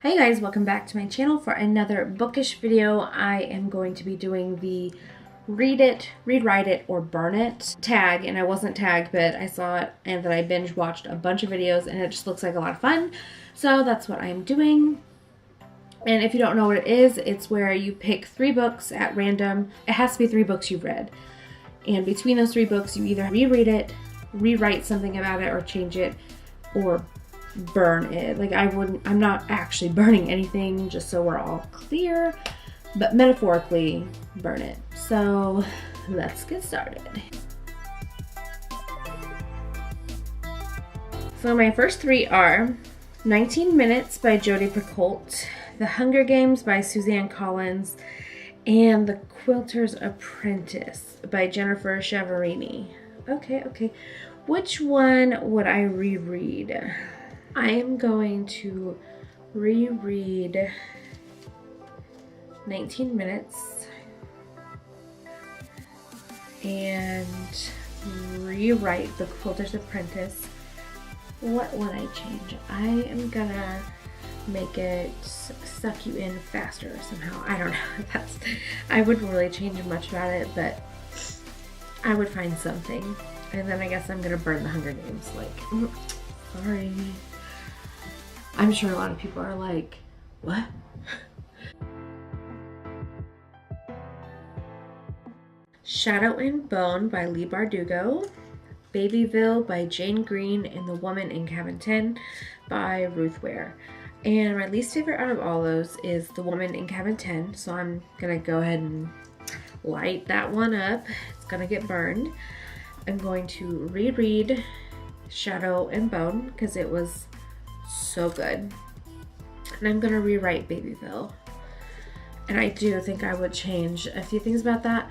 Hey guys, welcome back to my channel for another bookish video. I am going to be doing the read it, read, write it, or burn it tag, and I wasn't tagged, but I saw it and then I binge watched a bunch of videos and it just looks like a lot of fun. So that's what I'm doing. And if you don't know what it is, it's where you pick 3 books at random. It has to be 3 books you've read. And between those 3 books, you either reread it, rewrite something about it, or change it, or burn it. Like I'm not actually burning anything, just so we're all clear, but metaphorically burn it. So let's get started. So my first 3 are 19 Minutes by Jodi Picoult, The Hunger Games by Suzanne Collins, and The Quilter's Apprentice by Jennifer Chiaverini. Okay. Which one would I reread? I am going to reread 19 Minutes and rewrite The Quilter's Apprentice. What would I change? I am gonna make it suck you in faster somehow. I don't know. I wouldn't really change much about it, but I would find something. And then I guess I'm gonna burn The Hunger Games. Like, sorry. I'm sure a lot of people are like, what? Shadow and Bone by Leigh Bardugo, Babyville by Jane Green, and The Woman in Cabin 10 by Ruth Ware. And my least favorite out of all those is The Woman in Cabin 10, so I'm gonna go ahead and light that one up. It's gonna get burned. I'm going to reread Shadow and Bone because it was so good. And I'm gonna rewrite Babyville. And I do think I would change a few things about that.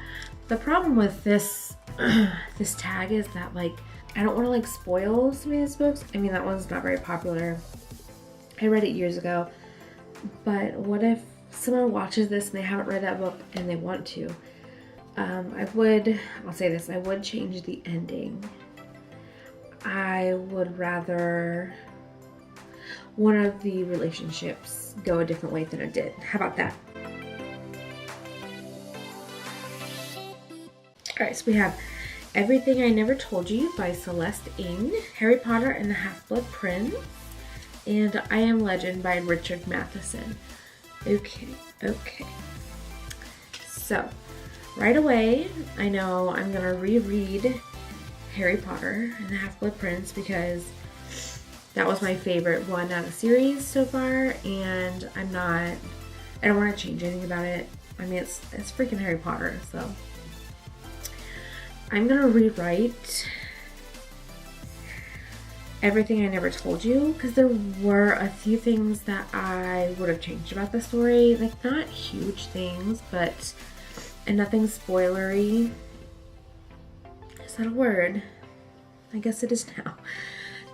The problem with this this tag is that, like, I don't want to like spoil some of these books. I mean, that one's not very popular. I read it years ago. But what if someone watches this and they haven't read that book and they want to? I'll say this, I would change the ending. I would rather one of the relationships go a different way than it did. How about that? Alright, so we have Everything I Never Told You by Celeste Ng, Harry Potter and the Half-Blood Prince, and I Am Legend by Richard Matheson. Okay. So, right away, I know I'm gonna reread Harry Potter and the Half-Blood Prince because that was my favorite one out of the series so far, and I don't want to change anything about it. I mean, it's freaking Harry Potter, so I'm gonna rewrite Everything I Never Told You because there were a few things that I would have changed about the story. Like, not huge things, but and nothing spoilery. Is that a word? I guess it is now.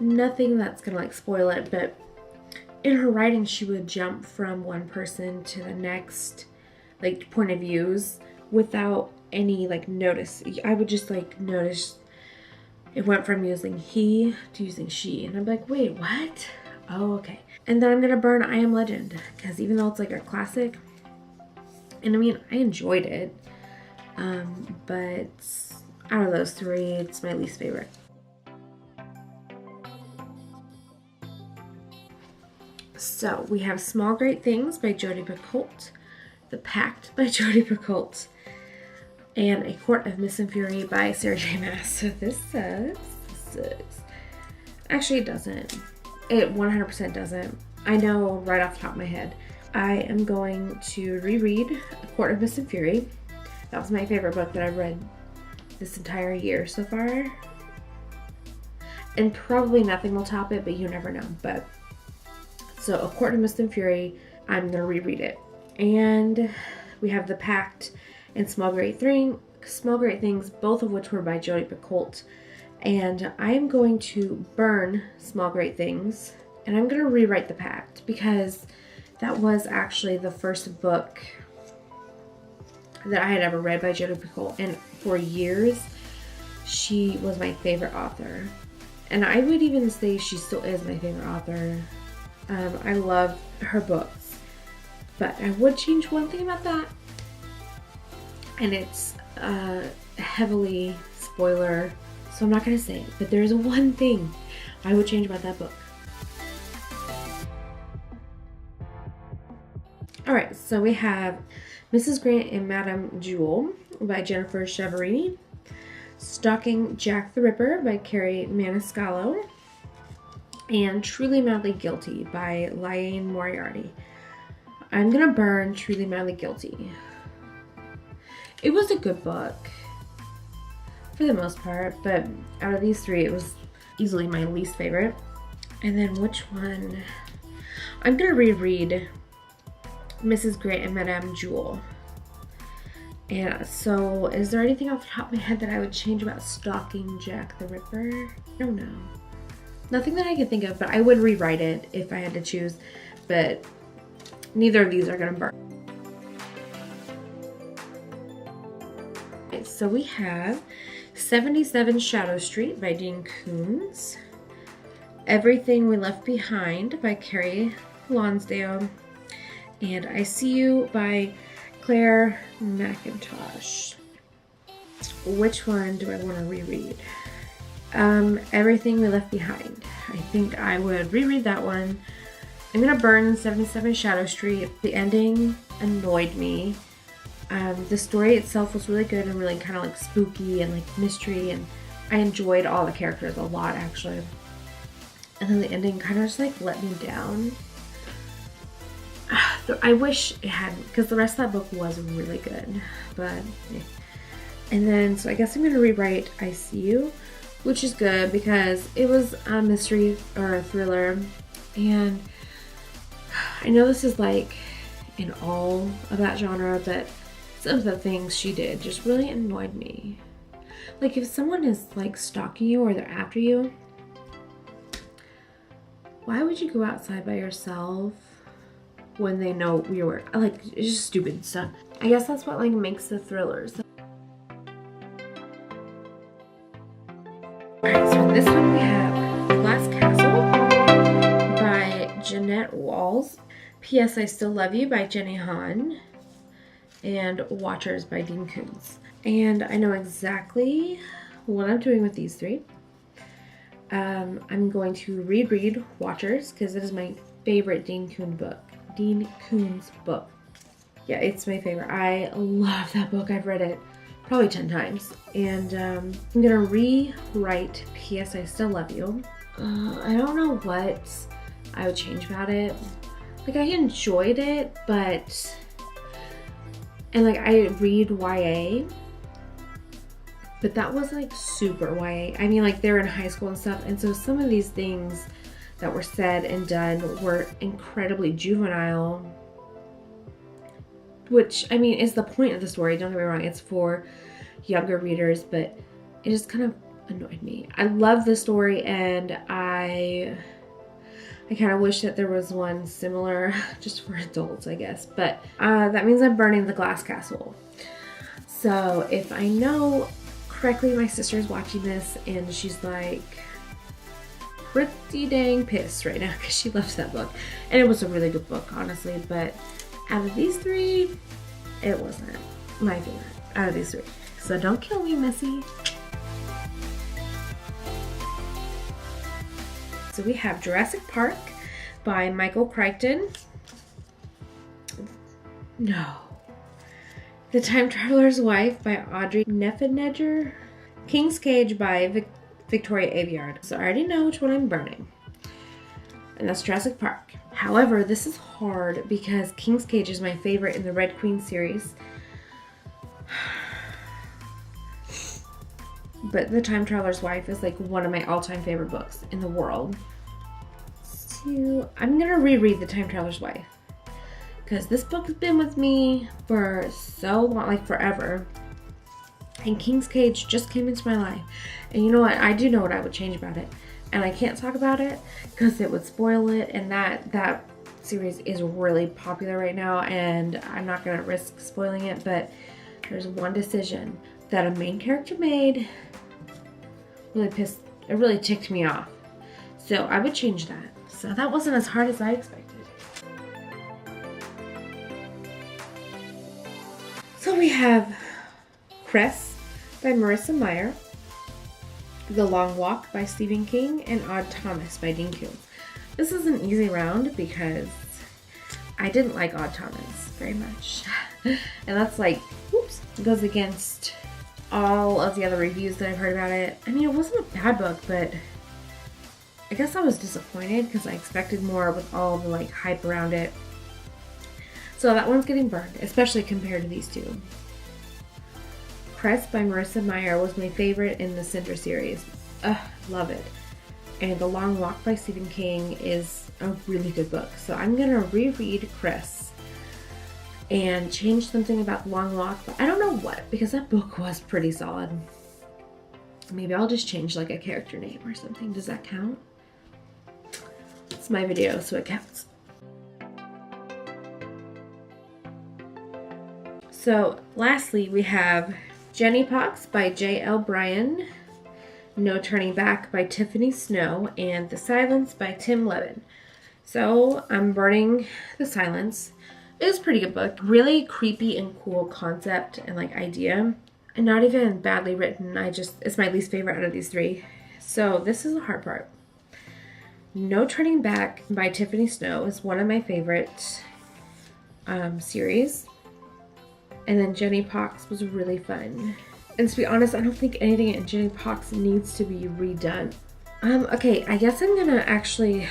Nothing that's gonna like spoil it, but in her writing she would jump from one person to the next, like, point of views without any like notice. I would just like notice it went from using he to using she, and I'm like, wait, what? Oh, okay. And then I'm gonna burn I Am Legend because even though it's like a classic, and I mean, I enjoyed it, but out of those 3, it's my least favorite. So we have Small Great Things by Jodi Picoult, The Pact by Jodi Picoult, and A Court of Mist and Fury by Sarah J. Maas. So this sucks. Actually, it doesn't. It 100% doesn't. I know right off the top of my head. I am going to reread A Court of Mist and Fury. That was my favorite book that I've read this entire year so far. And probably nothing will top it, but you never know. But so A Court of Mist and Fury, I'm going to reread it. And we have The Pact and Small Great Things, both of which were by Jodi Picoult. And I am going to burn Small Great Things, and I'm going to rewrite The Pact because that was actually the first book that I had ever read by Jodi Picoult. And for years, she was my favorite author. And I would even say she still is my favorite author. I love her books. But I would change one thing about that, and it's heavily spoiler, so I'm not gonna say it, but there's one thing I would change about that book. Alright, so we have Mrs. Grant and Madame Jewel by Jennifer Chiaverini, Stalking Jack the Ripper by Carrie Maniscalco, and Truly Madly Guilty by Liane Moriarty. I'm gonna burn Truly Madly Guilty. It was a good book for the most part, but out of these three, it was easily my least favorite. And then which one? I'm gonna reread Mrs. Grant and Madame Jewel. And so, is there anything off the top of my head that I would change about Stalking Jack the Ripper? I don't know. Nothing that I can think of, but I would rewrite it if I had to choose. But neither of these are gonna burn. Okay, so we have 77 Shadow Street by Dean Koontz, Everything We Left Behind by Carrie Lonsdale, and I See You by Claire McIntosh. Which one do I want to reread? Everything We Left Behind. I think I would reread that one. I'm gonna burn 77 Shadow Street. The ending annoyed me. The story itself was really good and really kind of like spooky and like mystery, and I enjoyed all the characters a lot actually. And then the ending kind of just like let me down. I wish it hadn't, because the rest of that book was really good, but yeah. And then, so I guess I'm going to rewrite I See You, which is good because it was a mystery or a thriller, and I know this is like in all of that genre, but some of the things she did just really annoyed me. Like if someone is like stalking you or they're after you, why would you go outside by yourself when they know you're like, it's just stupid stuff. I guess that's what like makes the thrillers. Alright, so in this one we have The Glass Castle by Jeanette Walls, P.S. I Still Love You by Jenny Han, and Watchers by Dean Koontz. And I know exactly what I'm doing with these three. I'm going to reread Watchers because it is my favorite Dean Koontz book. Yeah, it's my favorite. I love that book. I've read it probably 10 times. And I'm gonna rewrite P.S. I Still Love You. I don't know what I would change about it. Like I enjoyed it, but, and like I read YA, but that was like super YA. I mean like they're in high school and stuff, and so some of these things that were said and done were incredibly juvenile, which I mean is the point of the story, don't get me wrong, it's for younger readers, but it just kind of annoyed me. I love the story, and I kind of wish that there was one similar just for adults, I guess, but that means I'm burning The Glass Castle. So if I know correctly, my sister's watching this and she's like pretty dang pissed right now because she loves that book, and it was a really good book honestly, but out of these three it wasn't my favorite out of these three, so don't kill me, Missy. So we have Jurassic Park by Michael Crichton. No. The Time Traveler's Wife by Audrey Neffenegger. King's Cage by Victoria Aveyard. So I already know which one I'm burning, and that's Jurassic Park. However, this is hard because King's Cage is my favorite in the Red Queen series. But The Time Traveler's Wife is like one of my all-time favorite books in the world. So I'm gonna reread The Time Traveler's Wife because this book has been with me for so long, like forever. And King's Cage just came into my life. And you know what? I do know what I would change about it. And I can't talk about it because it would spoil it. And that series is really popular right now. And I'm not gonna risk spoiling it. But there's one decision that a main character made it really ticked me off. So I would change that. So that wasn't as hard as I expected. So we have Cress by Marissa Meyer, The Long Walk by Stephen King, and Odd Thomas by Dean Koontz. This is an easy round because I didn't like Odd Thomas very much. And that's like, oops, goes against all of the other reviews that I've heard about it. I mean, it wasn't a bad book, but I guess I was disappointed because I expected more with all the like hype around it. So that one's getting burned, especially compared to these two. Cress by Marissa Meyer was my favorite in the Cinder series. Love it. And The Long Walk by Stephen King is a really good book. So I'm going to reread Cress and change something about The Long Walk, but I don't know what, because that book was pretty solid. Maybe I'll just change like a character name or something. Does that count? It's my video, so it counts. So lastly, we have Jenny Pox by J.L. Bryan, No Turning Back by Tiffany Snow, and The Silence by Tim Levin. So I'm burning The Silence. It was a pretty good book. Really creepy and cool concept and like idea. And not even badly written. It's my least favorite out of these three. So this is the hard part. No Turning Back by Tiffany Snow is one of my favorite series. And then Jenny Pox was really fun. And to be honest, I don't think anything in Jenny Pox needs to be redone. Okay, I guess I'm gonna actually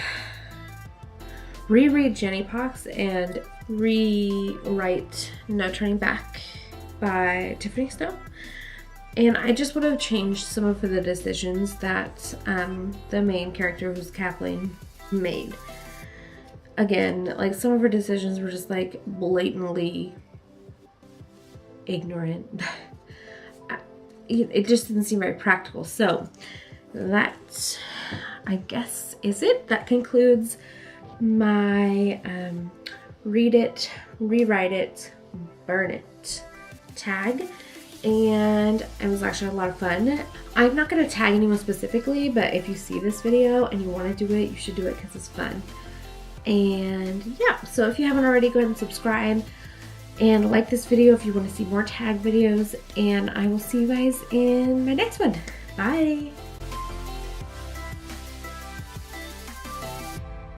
reread Jenny Pox and rewrite No Turning Back by Tiffany Snow. And I just would have changed some of the decisions that the main character, who's Kathleen, made. Again, like some of her decisions were just like blatantly ignorant. It just didn't seem very practical. So that, I guess, is it. That concludes my read it, rewrite it, burn it tag. And it was actually a lot of fun. I'm not going to tag anyone specifically, but if you see this video and you want to do it, you should do it because it's fun. And yeah, so if you haven't already, go ahead and subscribe and like this video if you want to see more tag videos. And I will see you guys in my next one. Bye!